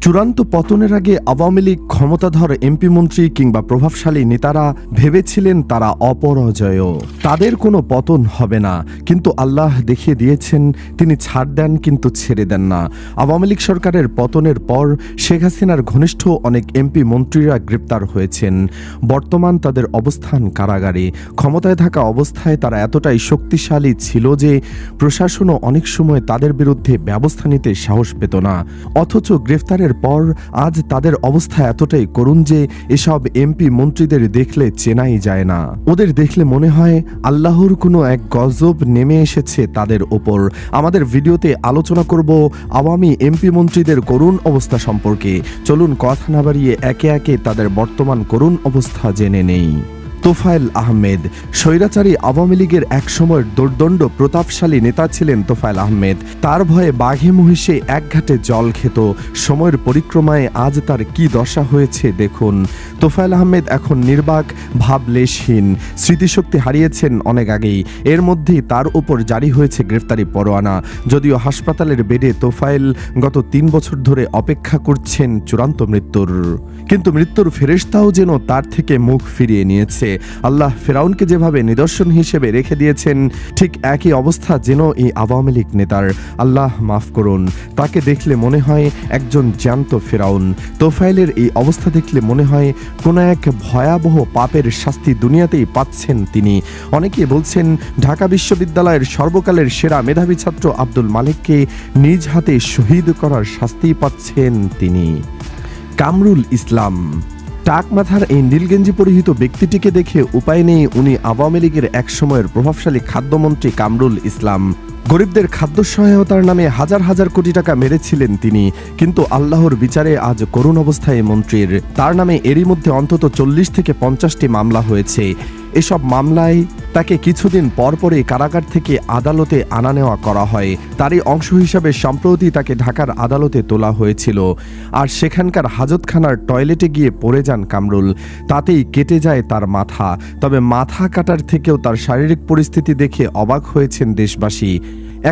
চূড়ান্ত পতনের আগে আওয়ামী লীগ ক্ষমতাধর এমপি মন্ত্রী কিংবা প্রভাবশালী নেতারা ভেবেছিলেন তারা অপরাজয়, তাদের কোনো পতন হবে না। কিন্তু আল্লাহ দেখিয়ে দিয়েছেন তিনি ছাড় দেন কিন্তু ছেড়ে দেন না। আওয়ামী লীগ সরকারের পতনের পর শেখ হাসিনার ঘনিষ্ঠ অনেক এমপি মন্ত্রীরা গ্রেপ্তার হয়েছেন। বর্তমান তাদের অবস্থান কারাগারে। ক্ষমতায় থাকা অবস্থায় তারা এতটাই শক্তিশালী ছিল যে প্রশাসনও অনেক সময় তাদের বিরুদ্ধে ব্যবস্থা নিতে সাহস পেত না। অথচ গ্রেফতারের পর আজ তাদের অবস্থা এতটাই করুণ যে এসব এমপি মন্ত্রীদের দেখলে চেনাই যায় না। ওদের দেখলে মনে হয় আল্লাহর কোনো এক গজব নেমে এসেছে তাদের ওপর। আমাদের ভিডিওতে আলোচনা করব আওয়ামী এমপি মন্ত্রীদের করুণ অবস্থা সম্পর্কে। চলুন কথা না বাড়িয়ে একে একে তাদের বর্তমান করুণ অবস্থা জেনে নেই। তোফায়েল আহমেদ স্বৈরাচারী আওয়ামী লীগের একসময়ের দুর্দণ্ড প্রতাপশালী নেতা ছিলেন তোফায়েল আহমেদ। তার ভয়ে বাঘে মহিষে এক ঘাটে জল খেত। সময়ের পরিক্রমায় আজ তার কি দশা হয়েছে দেখুন। তোফায়েল আহমেদ এখন নির্বাক, ভাবলেশহীন, স্মৃতিশক্তি হারিয়েছেন অনেক আগেই। এর মধ্যেই তার উপর জারি হয়েছে গ্রেফতারি পরোয়ানা। যদিও হাসপাতালের বেডে তোফায়েল গত 3 বছর ধরে অপেক্ষা করছেন চূড়ান্ত মৃত্যুর, কিন্তু মৃত্যুর ফেরেশতাও যেন তার থেকে মুখ ফিরিয়ে নিয়েছে। আল্লাহ ফেরাউনকে যেভাবে নিদর্শন হিসেবে রেখে দিয়েছেন ঠিক একই অবস্থা যেন এই আওয়ামী লীগ নেতার। আল্লাহ মাফ করুন, তাকে দেখলে মনে হয় একজন জ্যান্ত ফেরাউন। তোফায়েলের এই অবস্থা দেখলে মনে হয় কোনো এক ভয়াবহ পাপের শাস্তি দুনিয়াতেই পাচ্ছেন তিনি। অনেকে বলছেন ঢাকা বিশ্ববিদ্যালয়ের সর্বকালের সেরা মেধাবী ছাত্র আব্দুল মালেককে নিজ হাতে শহীদ করার শাস্তি পাচ্ছেন তিনি। কামরুল ইসলাম টাক মাথার এই নীলগেঞ্জি পরিহিত ব্যক্তিটিকে দেখে উপায় নেই উনি আওয়ামী লীগের একসময়ের প্রভাবশালী খাদ্যমন্ত্রী কামরুল ইসলাম। গরিবদের খাদ্য সহায়তার নামে হাজার হাজার কোটি টাকা মেরেছিলেন তিনি, কিন্তু আল্লাহর বিচারে আজ করুণ অবস্থায় মন্ত্রীর। তার নামে এরই মধ্যে অন্তত 40 থেকে 50টি মামলা হয়েছে। এসব মামলায় তাকে কিছুদিন পরপরই কারাগার থেকে আদালতে আনা নেওয়া করা হয়। তারই অংশ হিসাবে সম্প্রতি তাকে ঢাকার আদালতে তোলা হয়েছিল। আর সেখানকার হাজতখানার টয়লেটে গিয়ে পড়ে যান কামরুল। তাতেই কেটে যায় তার মাথা। তবে মাথা কাটার থেকেও তার শারীরিক পরিস্থিতি দেখে অবাক হয়েছেন দেশবাসী।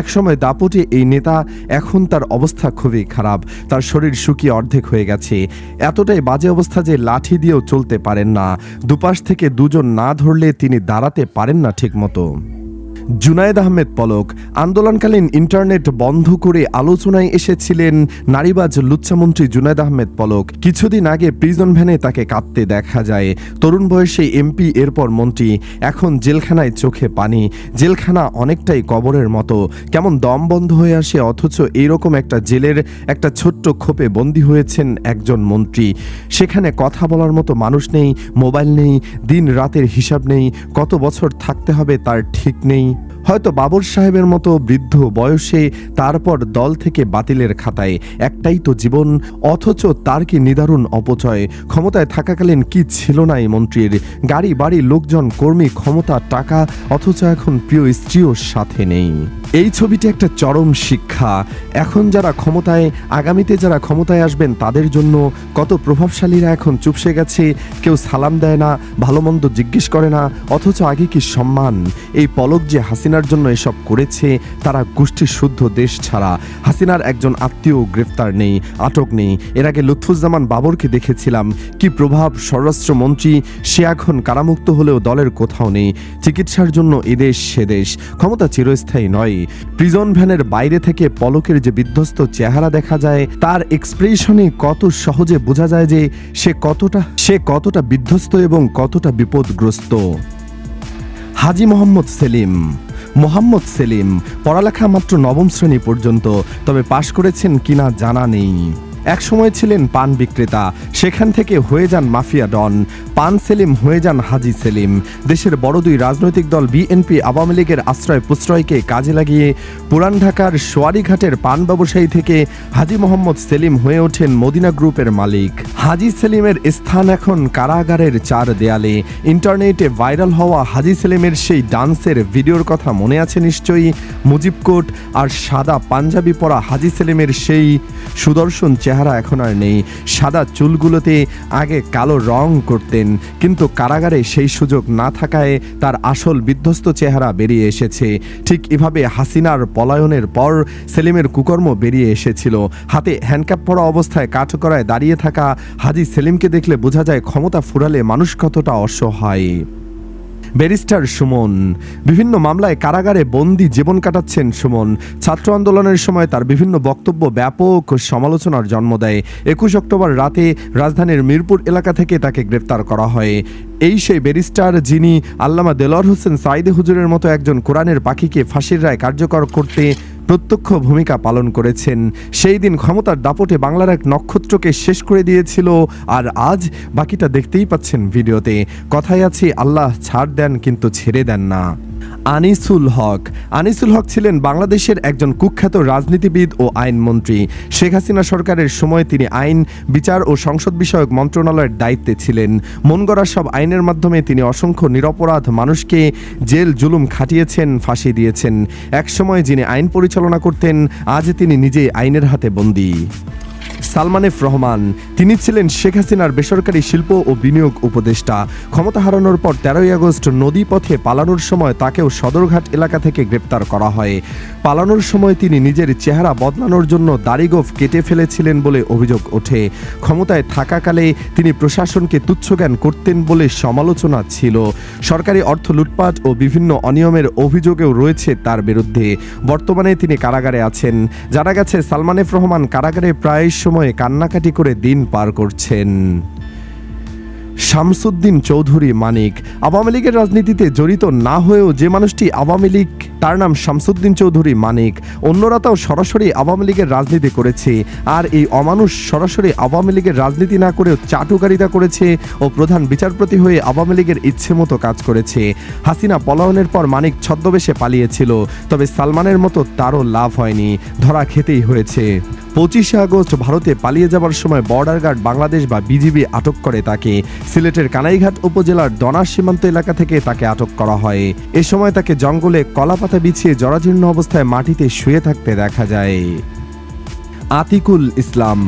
একসময় দাপটে এই নেতা, এখন তার অবস্থা খুবই খারাপ। তার শরীর শুকিয়ে অর্ধেক হয়ে গেছে। এতটাই বাজে অবস্থা যে লাঠি দিয়েও চলতে পারেন না। দুপাশ থেকে দুজন না ধরলে তিনি দাঁড়াতে পারেন না ঠিকমতো। জুনায়েদ আহমেদ পলক আন্দোলনকালীন ইন্টারনেট বন্ধ করে আলোচনায় এসেছিলেন নারীবাজ লুচ্চামন্ত্রী জুনায়েদ আহমেদ পলক। কিছুদিন আগে প্রিজন ভ্যানে তাকে কাঁদতে দেখা যায়। তরুণ বয়সে এমপি, এরপর মন্ত্রী, এখন জেলখানায় চোখে পানি। জেলখানা অনেকটাই কবরের মতো, কেমন দম বন্ধ হয়ে আসে। অথচ এইরকম একটা জেলের একটা ছোট্ট খোপে বন্দী হয়েছেন একজন মন্ত্রী। সেখানে কথা বলার মতো মানুষ নেই, মোবাইল নেই, দিন রাতের হিসাব নেই, কত বছর থাকতে হবে তার ঠিক নেই। হয়তো বাবর সাহেবের মতো বৃদ্ধ বয়সে, তারপর দল থেকে বাতিলের খাতায়। একটাই তো জীবন, অথচ তার কি নিদারুণ অপচয়। ক্ষমতায় থাকাকালীন কি ছিল না এই মন্ত্রীর? গাড়ি বাড়ি, লোকজন, কর্মী, ক্ষমতা, টাকা, অথচ এখন প্রিয় স্ত্রীও সাথে নেই। এই ছবিটি একটা চরম শিক্ষা। এখন যারা ক্ষমতায়, আগামীতে যারা ক্ষমতায় আসবেন তাদের জন্য। কত প্রভাবশালীরা এখন চুপসে গেছে, কেউ সালাম দেয় না, ভালো মন্দ জিজ্ঞেস করে না, অথচ আগে কি সম্মান। এই পলক যে হাসিনার জন্য এসব করেছে, তারা গোষ্ঠী শুদ্ধ দেশ ছাড়া। হাসিনার একজন আত্মীয় গ্রেফতার নেই, আটক নেই। এর আগে লুৎফুজ্জামান বাবরকে দেখেছিলাম, কি প্রভাব, স্বরাষ্ট্রমন্ত্রী, সে এখন কারামুক্ত হলেও দলের কোথাও নেই। চিকিৎসার জন্য এদেশ সেদেশ, ক্ষমতা চিরস্থায়ী নয়। প্রিজন ভ্যানের বাইরে থেকে পলকের যে বিধ্বস্ত চেহারা দেখা যায়, তার এক্সপ্রেশনে কত সহজে বোঝা যায় যে সে কতটা বিধ্বস্ত এবং কতটা বিপদগ্রস্ত। হাজী মোহাম্মদ সেলিম পড়ালেখা মাত্র 9ম শ্রেণী পর্যন্ত, তবে পাশ করেছেন কিনা জানা নেই। এক সময় ছিলেন পান বিক্রেতা, সেখান থেকে হয়ে যান মাফিয়া ডন। পান সেলিম হয়ে যান হাজী সেলিম। দেশের বড় 2 রাজনৈতিক দল বিএনপি, আওয়ামী লীগের আশ্রয় প্রশ্রয়কে কাজে লাগিয়ে পুরান ঢাকার সোয়ারিঘাটের পান ব্যবসায়ী থেকে হাজী মোহাম্মদ সেলিম হয়ে ওঠেন মদিনা গ্রুপের মালিক। হাজী সেলিমের স্থান এখন কারাগারের 4 দেয়ালে। ইন্টারনেটে ভাইরাল হওয়া হাজী সেলিমের সেই ডান্সের ভিডিওর কথা মনে আছে নিশ্চয়ই। মুজিব কোট আর সাদা পাঞ্জাবি পরা হাজী সেলিমের সেই সুদর্শন চেহারা চেহারা এখন আর নেই। সাদা চুলগুলোতে আগে কালো রং করতেন, কিন্তু কারাগারে সেই সুযোগ না থাকায় তার আসল বিধ্বস্ত চেহারা বেরিয়ে এসেছে। ঠিক এভাবে হাসিনার পলায়নের পর সেলিমের কুকর্ম বেরিয়ে এসেছিল। হাতে হ্যান্ডক্যাপ পরা অবস্থায় কাঠগড়ায় দাঁড়িয়ে থাকা হাজী সেলিমকে দেখলে বোঝা যায় ক্ষমতা ফুরালে মানুষ কতটা অসহায়। ব্যারিস্টার সুমন বিভিন্ন মামলায় কারাগারে বন্দি জীবন কাটাচ্ছেন সুমন। ছাত্র আন্দোলনের সময় তার বিভিন্ন বক্তব্য ব্যাপক সমালোচনার জন্ম দেয়। 21 অক্টোবর রাতে রাজধানীর মিরপুর এলাকা থেকে তাকে গ্রেফতার করা হয়। এই সেই ব্যারিস্টার যিনি আল্লামা দেলোয়ার হোসেন সাঈদী হুজুরের মতো একজন কোরআনের পাখিকে ফাঁসির রায় কার্যকর করতে প্রত্যক্ষ ভূমিকা পালন করেছেন। সেই দিন ক্ষমতার দাপটে বাংলার এক নক্ষত্রকে শেষ করে দিয়েছিল, আর আজ বাকিটা দেখতেই পাচ্ছেন ভিডিওতে। কথায় আছে, আল্লাহ ছাড় দেন কিন্তু ছেড়ে দেন না। আনিসুল হক ছিলেন বাংলাদেশের একজন কুখ্যাত রাজনীতিবিদ ও আইনমন্ত্রী। শেখ হাসিনা সরকারের সময় তিনি আইন, বিচার ও সংসদ বিষয়ক মন্ত্রণালয়ের দায়িত্বে ছিলেন। মন গড়া সব আইনের মাধ্যমে তিনি অসংখ্য নিরপরাধ মানুষকে জেল জুলুম খাটিয়েছেন, ফাঁসি দিয়েছেন। একসময় যিনি আইন পরিচালনা করতেন, আজ তিনি নিজে আইনের হাতে বন্দী। সালমান এফ রহমান, তিনি ছিলেন শেখ হাসিনার বেসরকারি শিল্প ও বিনিয়োগ উপদেষ্টা। ক্ষমতা হারানোর পর 13ই আগস্ট নদীপথে পালানোর সময় তাকেও সদরঘাট এলাকা থেকে গ্রেপ্তার করা হয়। পালানোর সময় তিনি নিজের চেহারা বদলানোর জন্য দাড়িগোঁফ কেটে ফেলেছিলেন বলে অভিযোগ ওঠে। ক্ষমতায় থাকাকালে তিনি প্রশাসনকে তুচ্ছজ্ঞান করতেন বলে সমালোচনা ছিল। সরকারি অর্থ লুটপাট ও বিভিন্ন অনিয়মের অভিযোগেও রয়েছে তার বিরুদ্ধে। বর্তমানে তিনি কারাগারে আছেন। জানা গেছে সালমান এফ রহমান কারাগারে প্রায় সময়ে কান্নাকাটি করে দিন পার করছেন। শামসুদ্দিন চৌধুরী মানিক, আওয়ামী লীগের রাজনীতিতে জড়িত না হয়েও যে মানুষটি আওয়ামী লীগ, তার নাম শামসুদ্দিন চৌধুরী মানিক। অন্যরা তাও সরাসরি আওয়ামী লীগের রাজনীতি করেছে, আর এই অমানুষ সরাসরি আওয়ামী লীগের রাজনীতি না করেও চাটুকারিতা করেছে ও প্রধান বিচারপতি হয়ে আওয়ামী লীগের ইচ্ছে মতো কাজ করেছে। হাসিনা পলায়নের পর মানিক ছদ্মবেশে পালিয়েছিল, তবে সালমানের মতো তারও লাভ হয়নি, ধরা খেতেই হয়েছে। 25শে আগস্ট ভারতে পালিয়ে যাবার সময় বর্ডার গার্ড বাংলাদেশ বা বিজিবি আটক করে তাকে। সিলেটের কানাইঘাট উপজেলার ডনা সীমান্ত এলাকা থেকে তাকে আটক করা হয়। এ সময় তাকে জঙ্গলে কলাপাতা বিছিয়ে জরাজীর্ণ অবস্থায় মাটিতে শুয়ে থাকতে দেখা যায়। আতিকুল ইসলাম,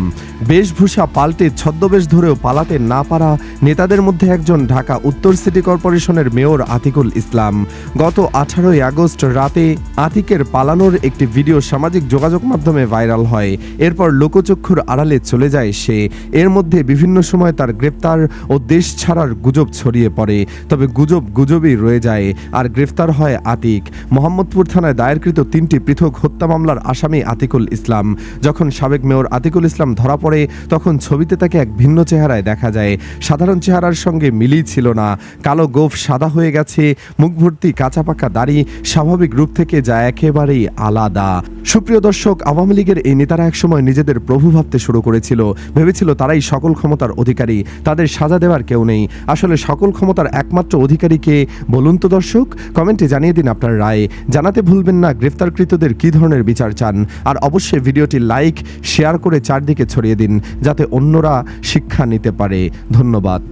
বেশভূষা পাল্টে ছদ্মবেশ ধরেও পালাতে না পারা নেতাদের মধ্যে একজন ঢাকা উত্তর সিটি কর্পোরেশনের মেয়র আতিকুল ইসলাম। গত 18ই আগস্ট রাতে আতিকের পালানোর একটি ভিডিও সামাজিক যোগাযোগ মাধ্যমে ভাইরাল হয়। এরপর লোকচক্ষুর আড়ালে চলে যায় সে। এর মধ্যে বিভিন্ন সময় তার গ্রেপ্তার ও দেশ ছাড়ার গুজব ছড়িয়ে পড়ে, তবে গুজব গুজবই রয়ে যায়, আর গ্রেফতার হয় আতিক। মোহাম্মদপুর থানায় দায়েরকৃত 3টি পৃথক হত্যা মামলার আসামি আতিকুল ইসলাম। যখন সাবেক মেয়র আতিকুল ইসলাম ধরা পড়ে, তখন ছবিতে তাকে এক ভিন্ন চেহারায় দেখা যায়। সাধারণ চেহারার সঙ্গে মিলই ছিল না। কালো গোঁফ সাদা হয়ে গেছে, মুখ ভর্তি কাঁচা পাকা দাড়ি স্বাভাবিক রূপ থেকে যা একেবারেই আলাদা। সুপ্রিয় দর্শক, আওয়ামী লীগের এই নেতারা একসময় নিজেদের প্রভু ভাবতে শুরু করেছিল। ভেবেছিল তারাই সকল ক্ষমতার অধিকারী, তাদের সাজা দেওয়ার কেউ নেই। আসলে সকল ক্ষমতার একমাত্র অধিকারী কে বলুন তো দর্শক? কমেন্টে জানিয়ে দিন আপনার রায়। জানাতে ভুলবেন না গ্রেফতারকৃতদের কী ধরনের বিচার চান। আর অবশ্যই ভিডিওটি লাইক, শেয়ার করে চারদিকে ছড়িয়ে দিন, যাতে অন্যরা শিক্ষা নিতে পারে। ধন্যবাদ।